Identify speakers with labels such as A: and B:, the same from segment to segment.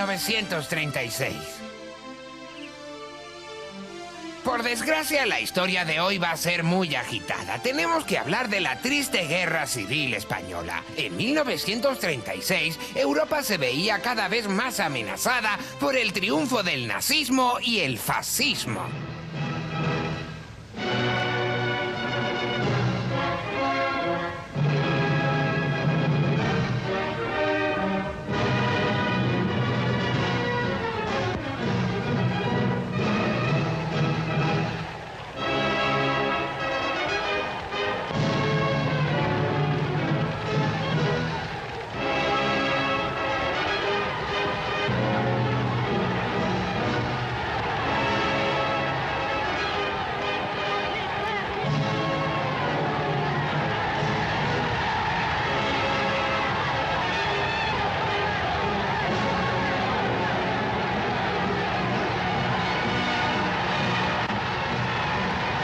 A: 1936. Por desgracia, la historia de hoy va a ser muy agitada. Tenemos que hablar de la triste Guerra Civil Española. En 1936, Europa se veía cada vez más amenazada por el triunfo del nazismo y el fascismo.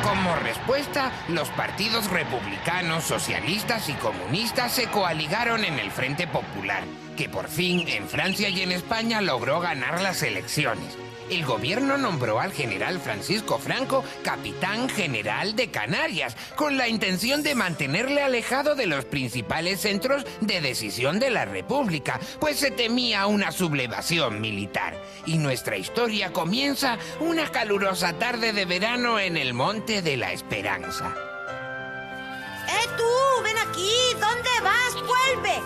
A: Como respuesta, los partidos republicanos, socialistas y comunistas se coaligaron en el Frente Popular, que por fin en Francia y en España logró ganar las elecciones. El gobierno nombró al general Francisco Franco capitán general de Canarias, con la intención de mantenerle alejado de los principales centros de decisión de la República, pues se temía una sublevación militar. Y nuestra historia comienza una calurosa tarde de verano en el Monte de la Esperanza.
B: ¡Tú! ¡Ven aquí! ¿Dónde vas? ¡Vuelve!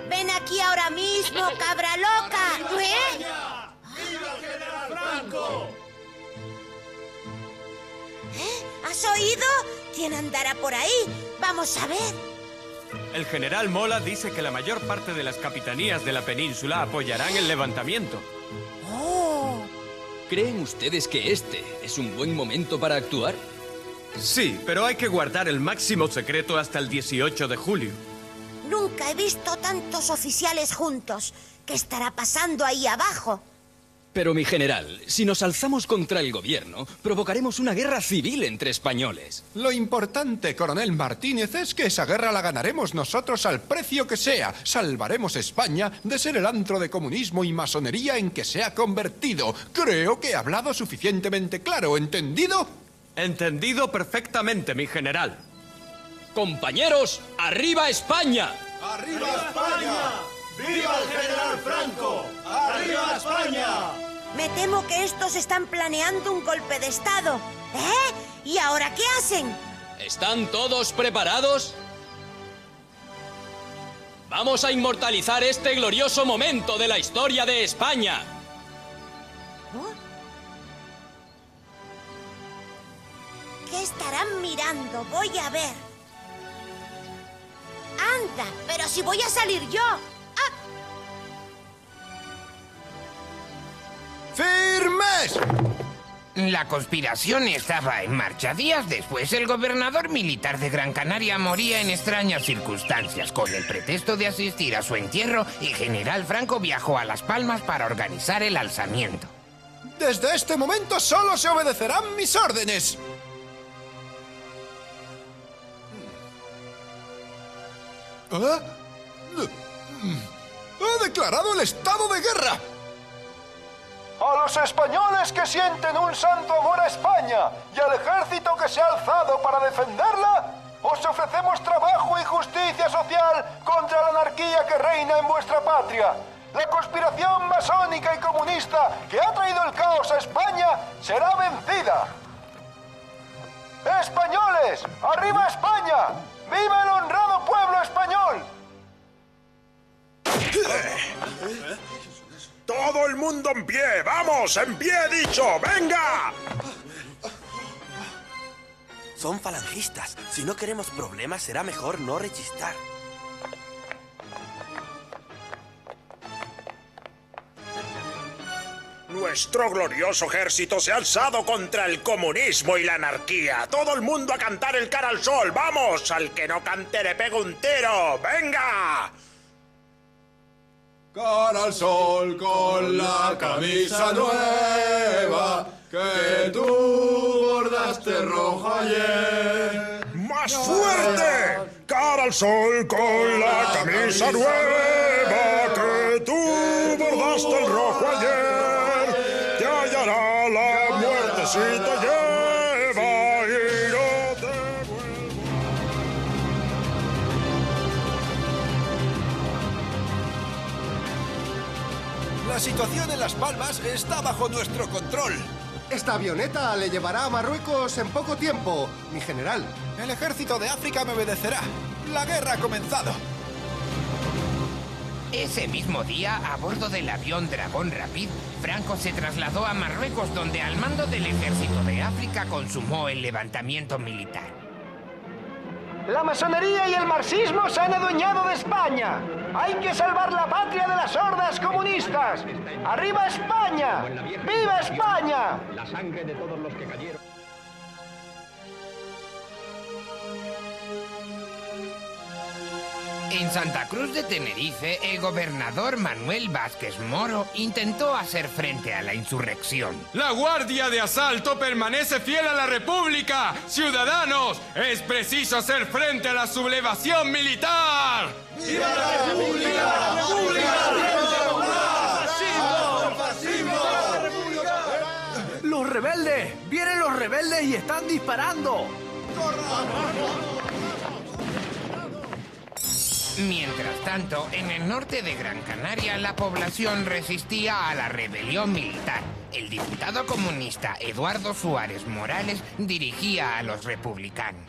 B: ¡Ven aquí ahora mismo, cabra loca! ¿Eh?
C: ¡Viva el general Franco!
B: ¿Has oído? ¿Quién andará por ahí? Vamos a ver.
D: El general Mola dice que la mayor parte de las capitanías de la península apoyarán el levantamiento.
B: ¡Oh!
E: ¿Creen ustedes que este es un buen momento para actuar?
D: Sí, pero hay que guardar el máximo secreto hasta el 18 de julio.
B: Nunca he visto tantos oficiales juntos. ¿Qué estará pasando ahí abajo?
E: Pero, mi general, si nos alzamos contra el gobierno, provocaremos una guerra civil entre españoles.
F: Lo importante, coronel Martínez, es que esa guerra la ganaremos nosotros al precio que sea. Salvaremos España de ser el antro de comunismo y masonería en que se ha convertido. Creo que he hablado suficientemente claro, ¿entendido?
D: Entendido perfectamente, mi general.
E: ¡Compañeros, arriba España!
C: ¡Arriba España! ¡Viva el general Franco! ¡Arriba España!
B: Me temo que estos están planeando un golpe de estado. ¿Eh? ¿Y ahora qué hacen?
E: ¿Están todos preparados? Vamos a inmortalizar este glorioso momento de la historia de España.
B: ¿Qué estarán mirando? Voy a ver. ¡Anda! ¡Pero si voy a salir yo! ¡Ah!
F: ¡Firmes!
A: La conspiración estaba en marcha. Días después, el gobernador militar de Gran Canaria moría en extrañas circunstancias. Con el pretexto de asistir a su entierro, el general Franco viajó a Las Palmas para organizar el alzamiento.
F: Desde este momento solo se obedecerán mis órdenes. ¡Ha declarado el estado de guerra! A los españoles que sienten un santo amor a España y al ejército que se ha alzado para defenderla, os ofrecemos trabajo y justicia social contra la anarquía que reina en vuestra patria. La conspiración masónica y comunista que ha traído el caos a España será vencida. ¡Españoles! ¡Arriba España! ¡Viva el honrado pueblo español!
G: ¡Todo el mundo en pie! ¡Vamos! ¡En pie, he dicho! ¡Venga!
H: Son falangistas. Si no queremos problemas, será mejor no rechistar.
G: Nuestro glorioso ejército se ha alzado contra el comunismo y la anarquía. ¡Todo el mundo a cantar el cara al sol! ¡Vamos! ¡Al que no cante le pego un tiro! ¡Venga!
F: Cara al sol con la camisa nueva,
C: que tú bordaste rojo ayer.
G: ¡Más fuerte! ¡Cara al sol con la camisa nueva! ¡Que tú bordaste el rojo ayer! ¡Te hallará la muerte si te lleva y no te vuelvo!
F: La situación en Las Palmas está bajo nuestro control.
I: Esta avioneta le llevará a Marruecos en poco tiempo, mi general.
F: El ejército de África me obedecerá. La guerra ha comenzado.
A: Ese mismo día, a bordo del avión Dragón Rapid, Franco se trasladó a Marruecos, donde al mando del ejército de África consumó el levantamiento militar.
J: La masonería y el marxismo se han adueñado de España. Hay que salvar la patria de las hordas comunistas. ¡Arriba España! ¡Viva España!
K: La sangre de todos los que cayeron.
A: En Santa Cruz de Tenerife, el gobernador Manuel Vázquez Moro intentó hacer frente a la insurrección.
D: ¡La Guardia de Asalto permanece fiel a la República! ¡Ciudadanos! ¡Es preciso hacer frente a la sublevación militar!
C: ¡Viva la República! ¡La República!
J: ¡Los rebeldes! ¡Vienen los rebeldes y están disparando!
A: Mientras tanto, en el norte de Gran Canaria, la población resistía a la rebelión militar. El diputado comunista Eduardo Suárez Morales dirigía a los republicanos.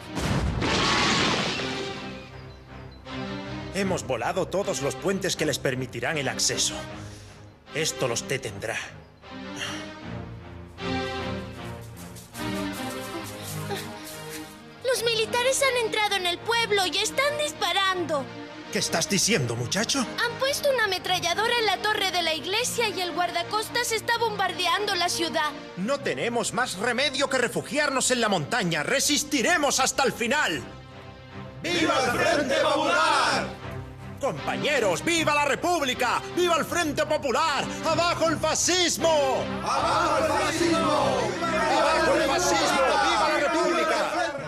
G: Hemos volado todos los puentes que les permitirán el acceso. Esto los detendrá.
L: Los militares han entrado en el pueblo y están disparando.
G: ¿Qué estás diciendo, muchacho?
L: Han puesto una ametralladora en la torre de la iglesia y el guardacostas está bombardeando la ciudad.
G: No tenemos más remedio que refugiarnos en la montaña. ¡Resistiremos hasta el final!
C: ¡Viva el Frente Popular!
G: Compañeros, ¡viva la República! ¡Viva el Frente Popular! ¡Abajo el fascismo!
C: ¡Abajo el fascismo!
G: ¡Abajo el fascismo! ¡Viva la República!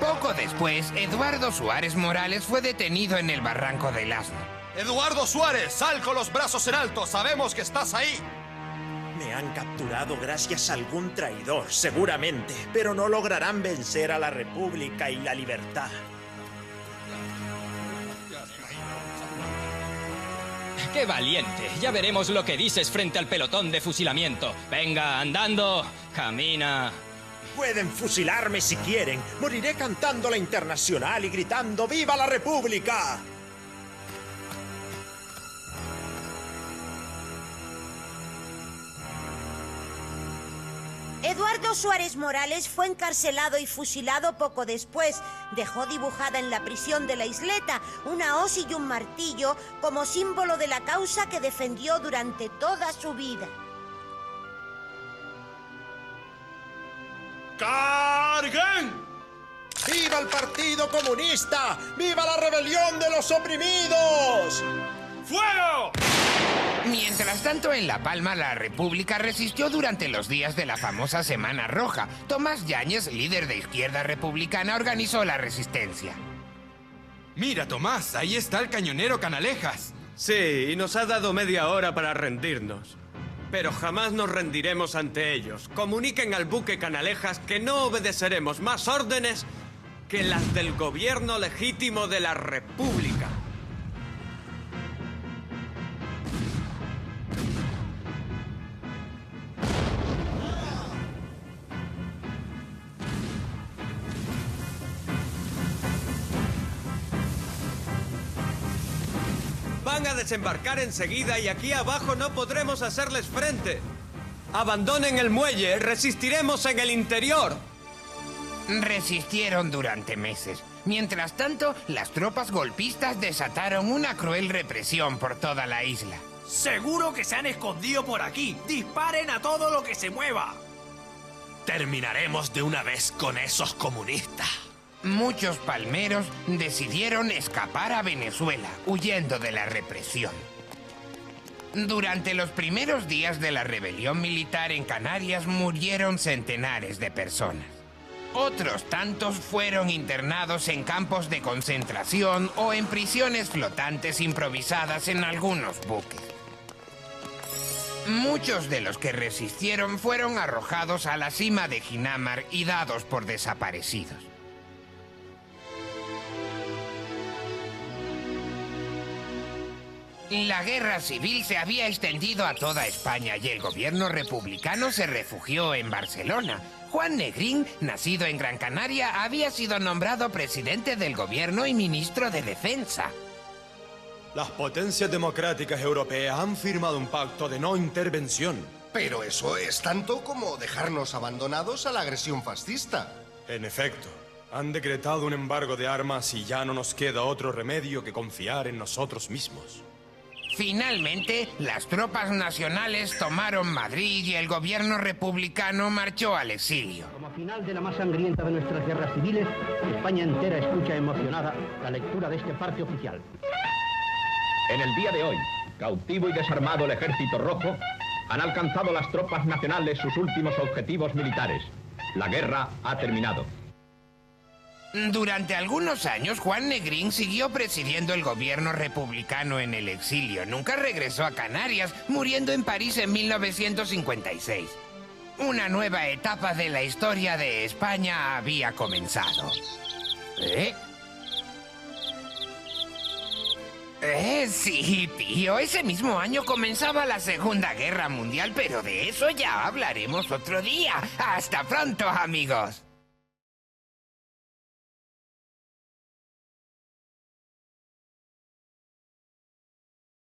A: Poco después, Eduardo Suárez Morales fue detenido en el Barranco del Asno.
F: Eduardo Suárez, sal con los brazos en alto. Sabemos que estás ahí.
G: Me han capturado gracias a algún traidor, seguramente, pero no lograrán vencer a la República y la libertad.
E: ¡Qué valiente! Ya veremos lo que dices frente al pelotón de fusilamiento. Venga, andando, camina.
G: Pueden fusilarme si quieren. Moriré cantando la Internacional y gritando ¡Viva la República!
B: Eduardo Suárez Morales fue encarcelado y fusilado poco después. Dejó dibujada en la prisión de la Isleta una hoz y un martillo como símbolo de la causa que defendió durante toda su vida.
G: ¡Carguen! ¡Viva el Partido Comunista! ¡Viva la rebelión de los oprimidos!
D: ¡Fuego!
A: Mientras tanto, en La Palma, la República resistió durante los días de la famosa Semana Roja. Tomás Yáñez, líder de Izquierda Republicana, organizó la resistencia.
D: Mira, Tomás, ahí está el cañonero Canalejas. Sí, y nos ha dado media hora para rendirnos. Pero jamás nos rendiremos ante ellos. Comuniquen al buque Canalejas que no obedeceremos más órdenes que las del gobierno legítimo de la República. Van a desembarcar enseguida y aquí abajo no podremos hacerles frente. Abandonen el muelle, resistiremos en el interior.
A: Resistieron durante meses. Mientras tanto, las tropas golpistas desataron una cruel represión por toda la isla.
J: ¡Seguro que se han escondido por aquí! ¡Disparen a todo lo que se mueva!
H: Terminaremos de una vez con esos comunistas.
A: Muchos palmeros decidieron escapar a Venezuela, huyendo de la represión. Durante los primeros días de la rebelión militar en Canarias murieron centenares de personas. Otros tantos fueron internados en campos de concentración o en prisiones flotantes improvisadas en algunos buques. Muchos de los que resistieron fueron arrojados a la cima de Ginamar y dados por desaparecidos. La guerra civil se había extendido a toda España y el gobierno republicano se refugió en Barcelona. Juan Negrín, nacido en Gran Canaria, había sido nombrado presidente del gobierno y ministro de Defensa.
C: Las potencias democráticas europeas han firmado un pacto de no intervención.
I: Pero eso es tanto como dejarnos abandonados a la agresión fascista.
C: En efecto, han decretado un embargo de armas y ya no nos queda otro remedio que confiar en nosotros mismos.
A: Finalmente, las tropas nacionales tomaron Madrid y el gobierno republicano marchó al exilio.
K: Como final de la más sangrienta de nuestras guerras civiles, España entera escucha emocionada la lectura de este parte oficial.
M: En el día de hoy, cautivo y desarmado el Ejército Rojo, han alcanzado las tropas nacionales sus últimos objetivos militares. La guerra ha terminado.
A: Durante algunos años, Juan Negrín siguió presidiendo el gobierno republicano en el exilio. Nunca regresó a Canarias, muriendo en París en 1956. Una nueva etapa de la historia de España había comenzado. Sí, tío, ese mismo año comenzaba la Segunda Guerra Mundial, pero de eso ya hablaremos otro día. ¡Hasta pronto, amigos!